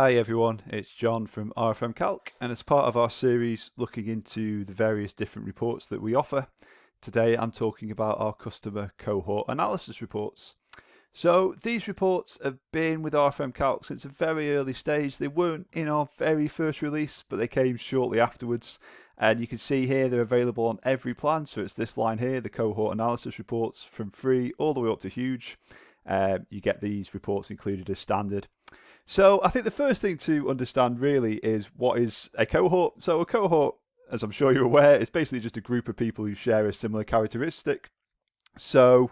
Hi everyone, it's John from RFM Calc, and as part of our series looking into the various different reports that we offer, today I'm talking about our Customer Cohort Analysis reports. So these reports have been with RFM Calc since a very early stage. They weren't in our very first release, but they came shortly afterwards. And you can see here they're available on every plan. So it's this line here, the Cohort Analysis reports, from free all the way up to huge. You get these reports included as standard. So I think the first thing to understand really is what is a cohort. So a cohort, as I'm sure you're aware, is basically just a group of people who share a similar characteristic. So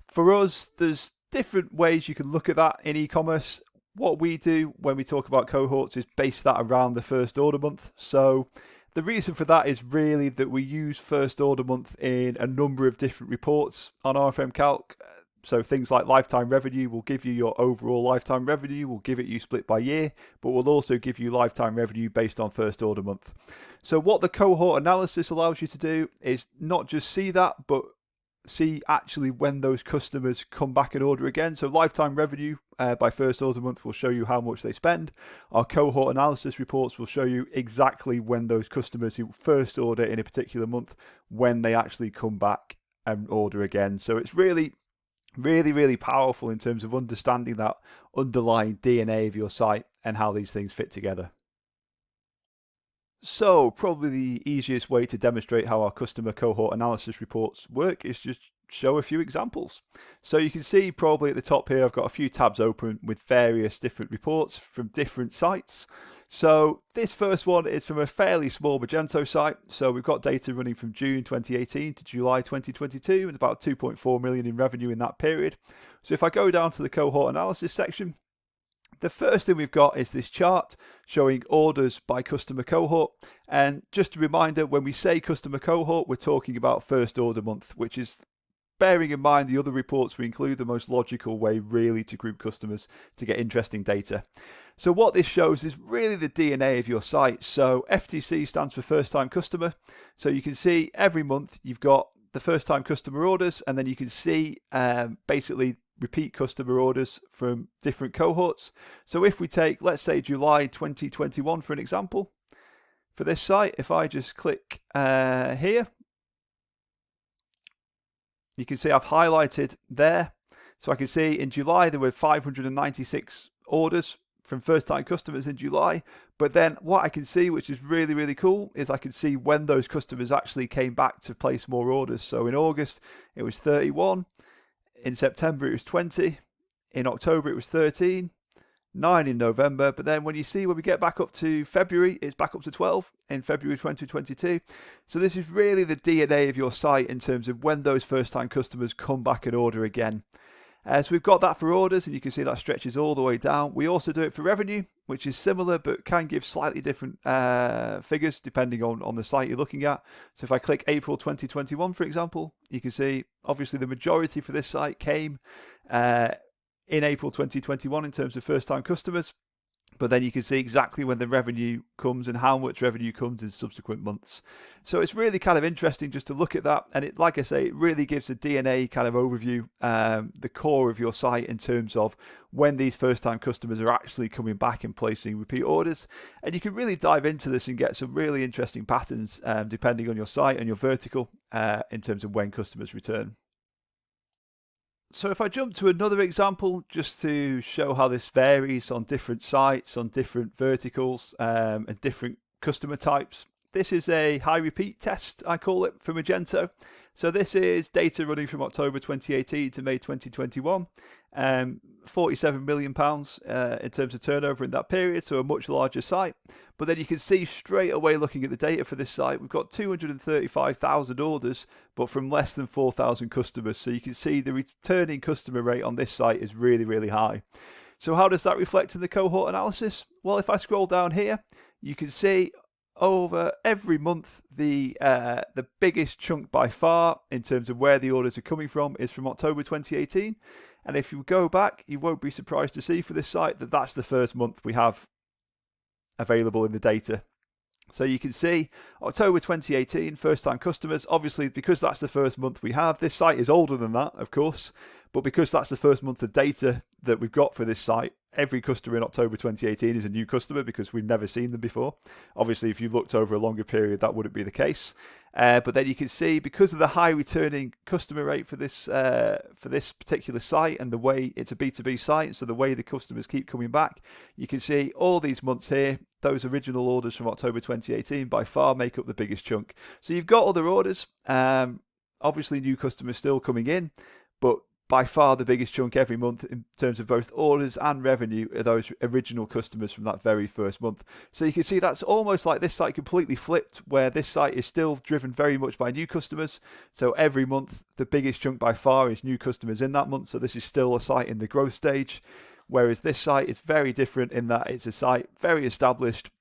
for us, there's different ways you can look at that in e-commerce. What we do when we talk about cohorts is base that around the first order month. So the reason for that is really that we use first order month in a number of different reports on RFM Calc. So things like lifetime revenue will give you your overall lifetime revenue, will give it you split by year, but will also give you lifetime revenue based on first order month. So what the cohort analysis allows you to do is not just see that, but see actually when those customers come back and order again. So lifetime revenue by first order month will show you how much they spend. Our cohort analysis reports will show you exactly when those customers who first order in a particular month, when they actually come back and order again. So it's really powerful in terms of understanding that underlying DNA of your site and how these things fit together. So probably the easiest way to demonstrate how our customer cohort analysis reports work is just show a few examples. So you can see probably at the top here I've got a few tabs open with various different reports from different sites. So this first one is from a fairly small Magento site. So we've got data running from June 2018 to July 2022 and about 2.4 million in revenue in that period. So if I go down to the cohort analysis section, the first thing we've got is this chart showing orders by customer cohort. And just a reminder, when we say customer cohort, we're talking about first order month, which is, bearing in mind the other reports we include, the most logical way really to group customers to get interesting data. So what this shows is really the DNA of your site. So FTC stands for first time customer. So you can see every month you've got the first time customer orders, and then you can see basically repeat customer orders from different cohorts. So if we take, let's say, July 2021 for an example, for this site, if I just click here, you can see I've highlighted there. So I can see in July there were 596 orders from first-time customers in July. But then what I can see, which is really cool, is I can see when those customers actually came back to place more orders. So in August it was 31, in September it was 20, in October it was 13, 9 in November, but then when we get back up to February, it's back up to 12 in February 2022. So this is really the DNA of your site in terms of when those first-time customers come back and order again. So we've got that for orders, and you can see that stretches all the way down. We also do it for revenue, which is similar but can give slightly different figures depending on the site you're looking at. So if I click April 2021, for example, you can see obviously the majority for this site came in April 2021 in terms of first-time customers, but then you can see exactly when the revenue comes and how much revenue comes in subsequent months. So it's really kind of interesting just to look at that, and it, like I say, it really gives a DNA kind of overview, the core of your site in terms of when these first-time customers are actually coming back and placing repeat orders. And you can really dive into this and get some really interesting patterns depending on your site and your vertical in terms of when customers return. So if I jump to another example, just to show how this varies on different sites, on different verticals, and different customer types. This is a high repeat test, I call it, for Magento. So this is data running from October 2018 to May 2021. £47 million in terms of turnover in that period, so a much larger site. But then you can see straight away looking at the data for this site, we've got 235,000 orders, but from less than 4,000 customers. So you can see the returning customer rate on this site is really high. So how does that reflect in the cohort analysis? Well, if I scroll down here, you can see over every month, the biggest chunk by far in terms of where the orders are coming from is from October 2018. And if you go back, you won't be surprised to see for this site that that's the first month we have available in the data. So you can see October 2018, first time customers. Obviously, because that's the first month we have, this site is older than that, of course. But because that's the first month of data that we've got for this site, every customer in October 2018 is a new customer because we've never seen them before. Obviously, if you looked over a longer period, that wouldn't be the case. But then you can see, because of the high returning customer rate for this particular site and the way it's a B2B site, so the way the customers keep coming back, you can see all these months here, those original orders from October 2018 by far make up the biggest chunk. So you've got other orders, obviously new customers still coming in, but by far the biggest chunk every month in terms of both orders and revenue are those original customers from that very first month. So you can see that's almost like this site completely flipped, where this site is still driven very much by new customers. So every month, the biggest chunk by far is new customers in that month. So this is still a site in the growth stage, whereas this site is very different in that it's a site very established.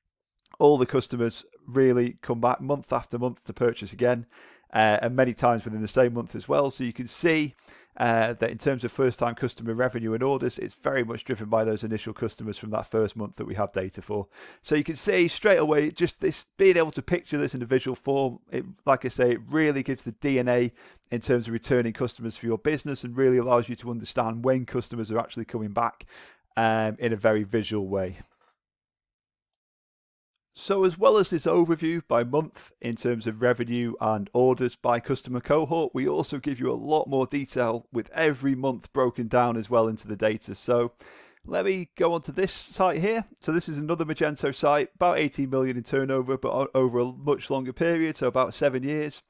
All the customers really come back month after month to purchase again, and many times within the same month as well. So you can see that in terms of first-time customer revenue and orders, it's very much driven by those initial customers from that first month that we have data for. So you can see straight away, just this being able to picture this in a visual form, it, like I say, it really gives the DNA in terms of returning customers for your business, and really allows you to understand when customers are actually coming back in a very visual way. So as well as this overview by month in terms of revenue and orders by customer cohort, we also give you a lot more detail with every month broken down as well into the data. So let me go on to this site here. So this is another Magento site, about 18 million in turnover, but over a much longer period, so about 7 years,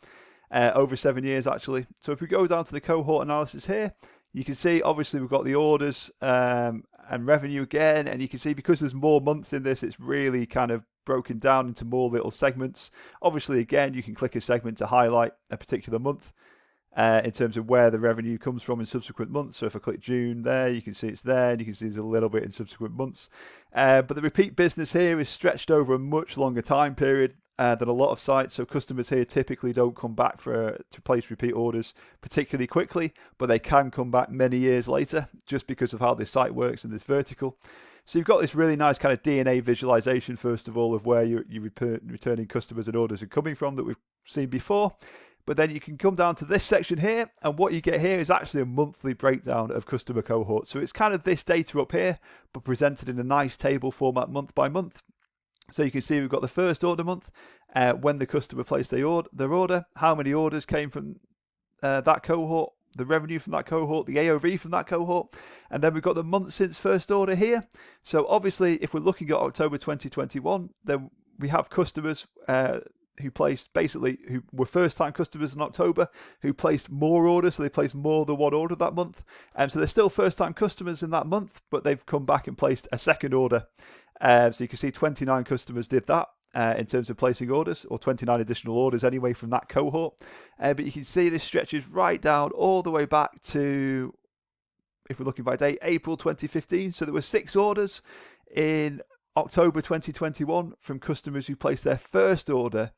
over 7 years actually. So if we go down to the cohort analysis here, you can see obviously we've got the orders and revenue again, and you can see because there's more months in this, it's really kind of broken down into more little segments. Obviously, again, you can click a segment to highlight a particular month in terms of where the revenue comes from in subsequent months. So if I click June there, you can see it's there, and you can see there's a little bit in subsequent months. But the repeat business here is stretched over a much longer time period than a lot of sites. So customers here typically don't come back to place repeat orders particularly quickly, but they can come back many years later just because of how this site works in this vertical. So you've got this really nice kind of DNA visualization, first of all, of where your returning customers and orders are coming from that we've seen before. But then you can come down to this section here, and what you get here is actually a monthly breakdown of customer cohorts. So it's kind of this data up here, but presented in a nice table format month by month. So you can see we've got the first order month, when the customer placed their order, how many orders came from that cohort, the revenue from that cohort, the AOV from that cohort, and then we've got the month since first order here. So obviously, if we're looking at October 2021, then we have customers who were first-time customers in October, who placed more orders, so they placed more than one order that month. So they're still first-time customers in that month, but they've come back and placed a second order. So you can see 29 customers did that in terms of placing orders, or 29 additional orders anyway from that cohort. But you can see this stretches right down all the way back to, if we're looking by date, April 2015. So there were 6 orders in October 2021 from customers who placed their first order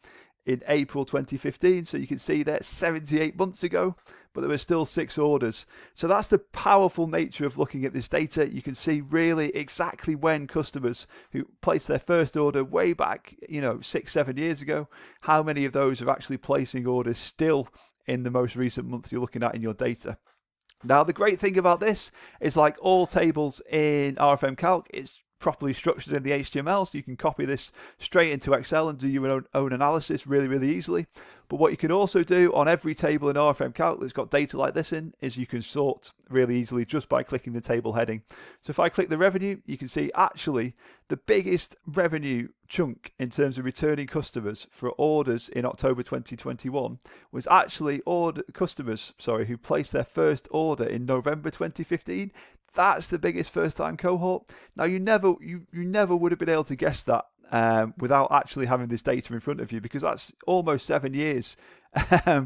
in April 2015. So you can see that 78 months ago, but there were still 6 orders. So that's the powerful nature of looking at this data. You can see really exactly when customers who placed their first order way back, 6-7 years ago, how many of those are actually placing orders still in the most recent month you're looking at in your data. Now, the great thing about this is, like all tables in RFM Calc, it's properly structured in the HTML, so you can copy this straight into Excel and do your own analysis really, really easily. But what you can also do on every table in RFM Calc that's got data like this in is you can sort really easily just by clicking the table heading. So if I click the revenue, you can see actually the biggest revenue chunk in terms of returning customers for orders in October 2021 was actually customers who placed their first order in November 2015. That's the biggest first-time cohort. Now, you never would have been able to guess that without actually having this data in front of you, because that's almost 7 years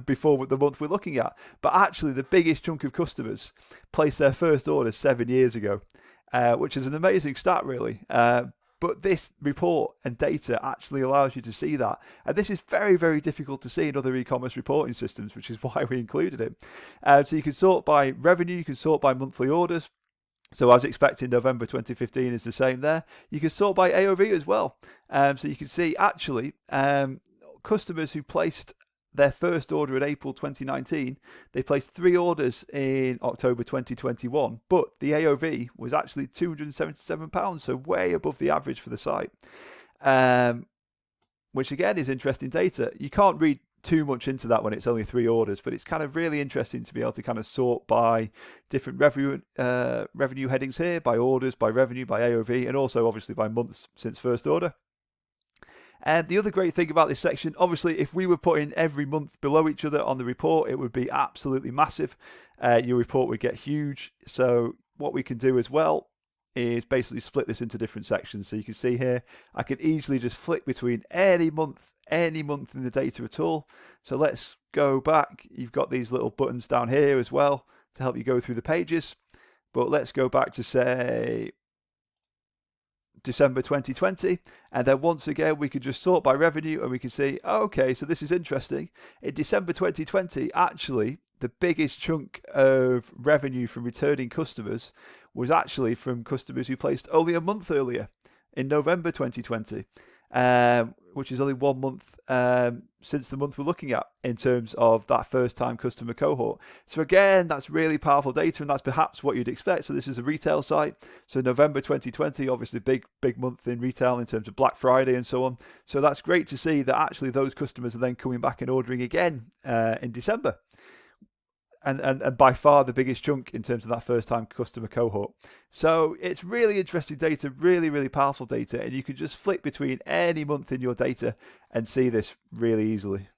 before the month we're looking at. But actually, the biggest chunk of customers placed their first order 7 years ago, which is an amazing stat, really. But this report and data actually allows you to see that. And this is very, very difficult to see in other e-commerce reporting systems, which is why we included it. So you can sort by revenue, you can sort by monthly orders. So as expected, November 2015 is the same there. You can sort by AOV as well. So you can see actually customers who placed their first order in April 2019, they placed 3 orders in October 2021, but the AOV was actually £277, so way above the average for the site, which again is interesting data. You can't read too much into that when it's only 3 orders, but it's kind of really interesting to be able to kind of sort by different revenue headings here, by orders, by revenue, by AOV, and also obviously by months since first order. And the other great thing about this section, obviously, if we were putting every month below each other on the report, it would be absolutely massive. Your report would get huge. So what we can do as well is basically split this into different sections. So you can see here, I could easily just flick between any month in the data at all. So let's go back. You've got these little buttons down here as well to help you go through the pages. But let's go back to, say, December 2020, and then once again we could just sort by revenue, and we can see, okay, so this is interesting. In December 2020, actually the biggest chunk of revenue from returning customers was actually from customers who placed only a month earlier in November 2020, which is only 1 month since the month we're looking at in terms of that first time customer cohort. So again, that's really powerful data, and that's perhaps what you'd expect. So this is a retail site. So November 2020, obviously big month in retail in terms of Black Friday and so on. So that's great to see that actually those customers are then coming back and ordering again in December. And by far the biggest chunk in terms of that first time customer cohort. So it's really interesting data, really, really powerful data, and you can just flick between any month in your data and see this really easily.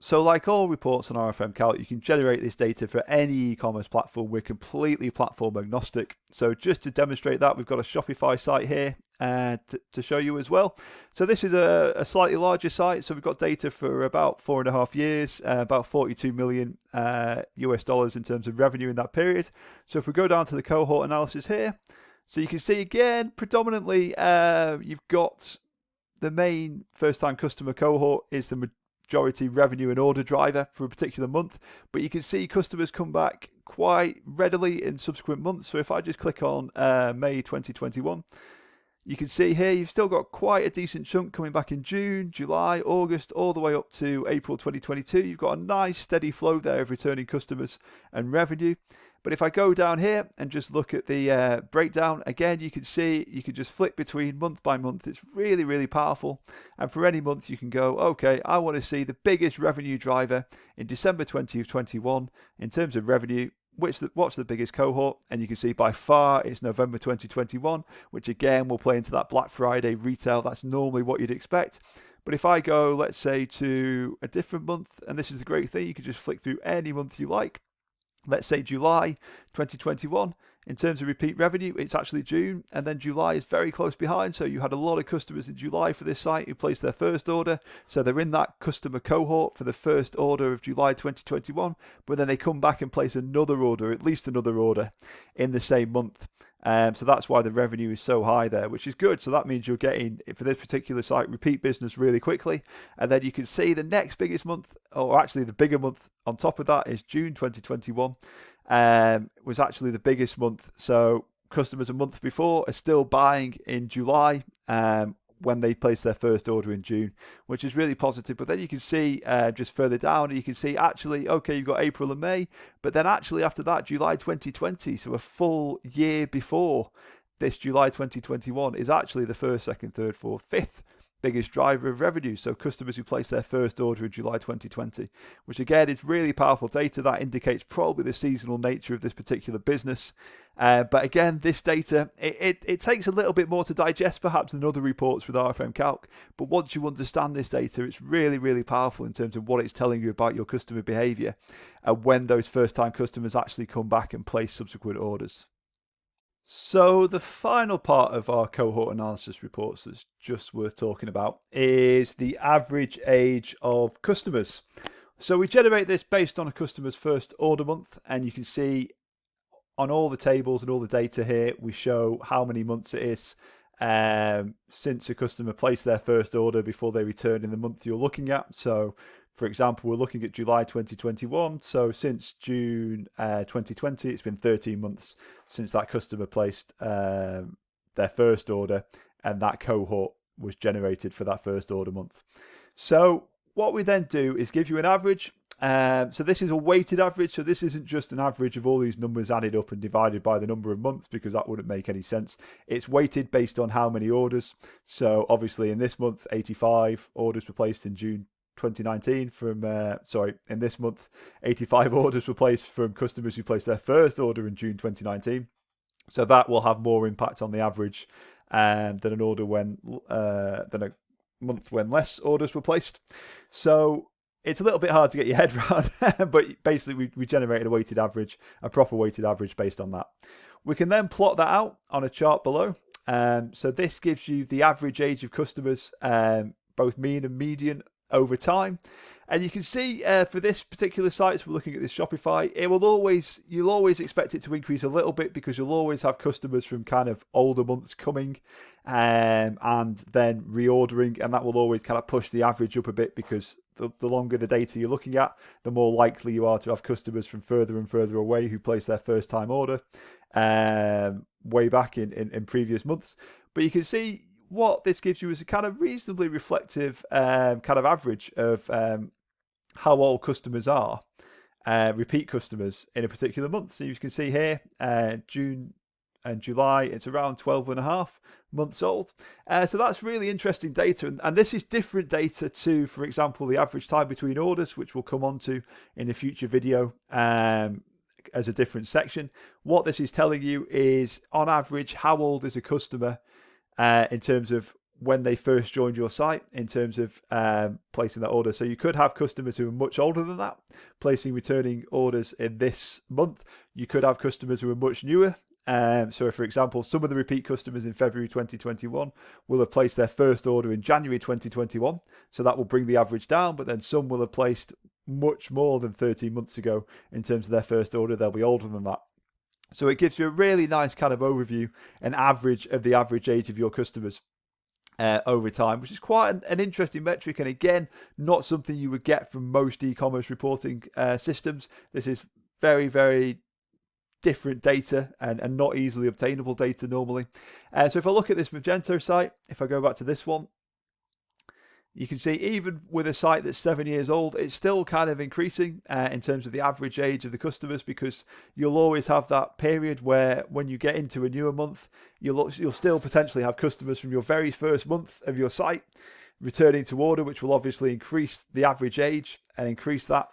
So like all reports on RFM Calc, you can generate this data for any e-commerce platform. We're completely platform agnostic. So just to demonstrate that, we've got a Shopify site here to show you as well. So this is a slightly larger site. So we've got data for about 4.5 years, about 42 million US dollars in terms of revenue in that period. So if we go down to the cohort analysis here, so you can see again, predominantly you've got the main first time customer cohort is the majority revenue and order driver for a particular month, but you can see customers come back quite readily in subsequent months. So if I just click on May 2021, you can see here you've still got quite a decent chunk coming back in June, July, August, all the way up to April 2022. You've got a nice steady flow there of returning customers and revenue. But if I go down here and just look at the breakdown, again, you can see you can just flick between month by month. It's really, really powerful. And for any month, you can go, okay, I want to see the biggest revenue driver in December 2021 in terms of revenue. What's the biggest cohort? And you can see by far it's November 2021, which again will play into that Black Friday retail. That's normally what you'd expect. But if I go, let's say, to a different month, and this is the great thing, you can just flick through any month you like. Let's say July 2021. In terms of repeat revenue, it's actually June, and then July is very close behind. So you had a lot of customers in July for this site who placed their first order. So they're in that customer cohort for the first order of July 2021, but then they come back and place another order, at least another order in the same month. So that's why the revenue is so high there, which is good. So that means you're getting, for this particular site, repeat business really quickly. And then you can see the next biggest month, or actually the bigger month on top of that is June 2021. Was actually the biggest month. So customers a month before are still buying in July when they place their first order in June, which is really positive. But then you can see just further down, you can see actually, okay, you've got April and May, but then actually after that, July 2020, so a full year before this July 2021 is actually the first, second, third, fourth, fifth biggest driver of revenue. So customers who placed their first order in July 2020, which again is really powerful data that indicates probably the seasonal nature of this particular business. But again, this data, it takes a little bit more to digest perhaps than other reports with RFM Calc. But once you understand this data, it's really, really powerful in terms of what it's telling you about your customer behavior and when those first time customers actually come back and place subsequent orders. So the final part of our cohort analysis reports that's just worth talking about is the average age of customers. So we generate this based on a customer's first order month, and you can see on all the tables and all the data here, we show how many months it is since a customer placed their first order before they return in the month you're looking at. So For example, we're looking at July 2021. So since June 2020, it's been 13 months since that customer placed their first order, and that cohort was generated for that first order month. So what we then do is give you an average. So this is a weighted average. So this isn't just an average of all these numbers added up and divided by the number of months, because that wouldn't make any sense. It's weighted based on how many orders. So obviously in this month, 85 orders were placed in June 2019 in this month, 85 orders were placed from customers who placed their first order in June 2019. So that will have more impact on the average than a month when less orders were placed. So it's a little bit hard to get your head around, but basically we generated a proper weighted average based on that. We can then plot that out on a chart below. So this gives you the average age of customers, both mean and median, over time. And you can see for this particular site, so we're looking at this Shopify, you'll always expect it to increase a little bit, because you'll always have customers from kind of older months coming and then reordering, and that will always kind of push the average up a bit, because the longer the data you're looking at, the more likely you are to have customers from further and further away who place their first time order way back in previous months. But you can see what this gives you is a kind of reasonably reflective kind of average of how old customers are, repeat customers in a particular month. So you can see here, June and July, it's around 12 and a half months old. So that's really interesting data. And this is different data to, for example, the average time between orders, which we'll come on to in a future video as a different section. What this is telling you is, on average, how old is a customer in terms of when they first joined your site, in terms of placing that order. So you could have customers who are much older than that, placing returning orders in this month. You could have customers who are much newer. So for example, some of the repeat customers in February 2021 will have placed their first order in January 2021. So that will bring the average down, but then some will have placed much more than 13 months ago in terms of their first order. They'll be older than that. So it gives you a really nice kind of overview, an average of the average age of your customers over time, which is quite an interesting metric. And again, not something you would get from most e-commerce reporting systems. This is very, very different data and not easily obtainable data normally. So if I look at this Magento site, if I go back to this one, you can see even with a site that's 7 years old, it's still kind of increasing in terms of the average age of the customers, because you'll always have that period where when you get into a newer month, you'll still potentially have customers from your very first month of your site returning to order, which will obviously increase the average age and increase that.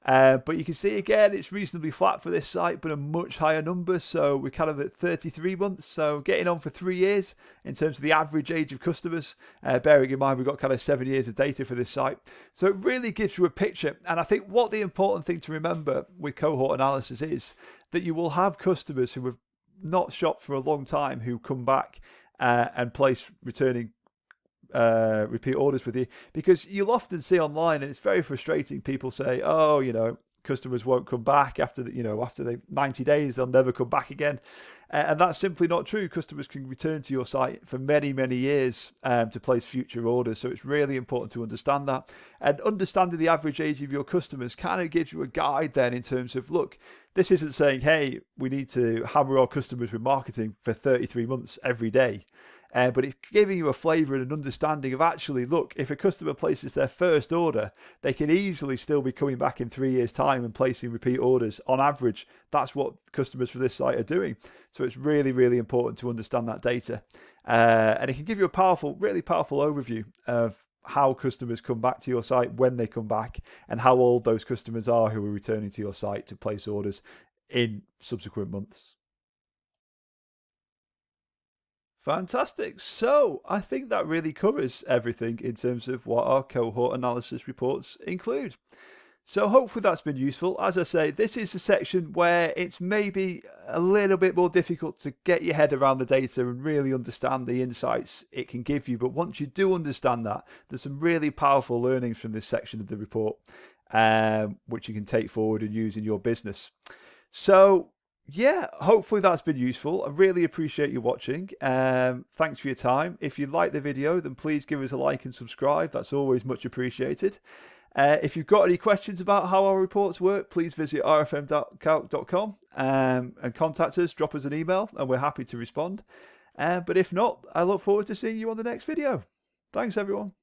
But you can see again, it's reasonably flat for this site, but a much higher number. So we're kind of at 33 months. So getting on for 3 years in terms of the average age of customers, bearing in mind we've got kind of 7 years of data for this site. So it really gives you a picture. And I think what the important thing to remember with cohort analysis is that you will have customers who have not shopped for a long time who come back and place returning repeat orders with you, because you'll often see online, and it's very frustrating, people say, oh, customers won't come back after the 90 days, they'll never come back again. And that's simply not true. Customers can return to your site for many, many years to place future orders. So it's really important to understand that. And understanding the average age of your customers kind of gives you a guide then in terms of, look, this isn't saying, hey, we need to hammer our customers with marketing for 33 months every day. But it's giving you a flavour and an understanding of, actually, look, if a customer places their first order, they can easily still be coming back in 3 years' time and placing repeat orders. On average, that's what customers for this site are doing. So it's really, really important to understand that data. And it can give you a really powerful overview of how customers come back to your site, when they come back, and how old those customers are who are returning to your site to place orders in subsequent months. Fantastic. So I think that really covers everything in terms of what our cohort analysis reports include. So hopefully that's been useful. As I say, this is a section where it's maybe a little bit more difficult to get your head around the data and really understand the insights it can give you. But once you do understand that, there's some really powerful learnings from this section of the report, which you can take forward and use in your business. So yeah, hopefully that's been useful. I really appreciate you watching. Thanks for your time. If you like the video, then please give us a like and subscribe. That's always much appreciated. If you've got any questions about how our reports work, please visit rfmcalc.com and contact us, drop us an email, and we're happy to respond. But if not, I look forward to seeing you on the next video. Thanks, everyone.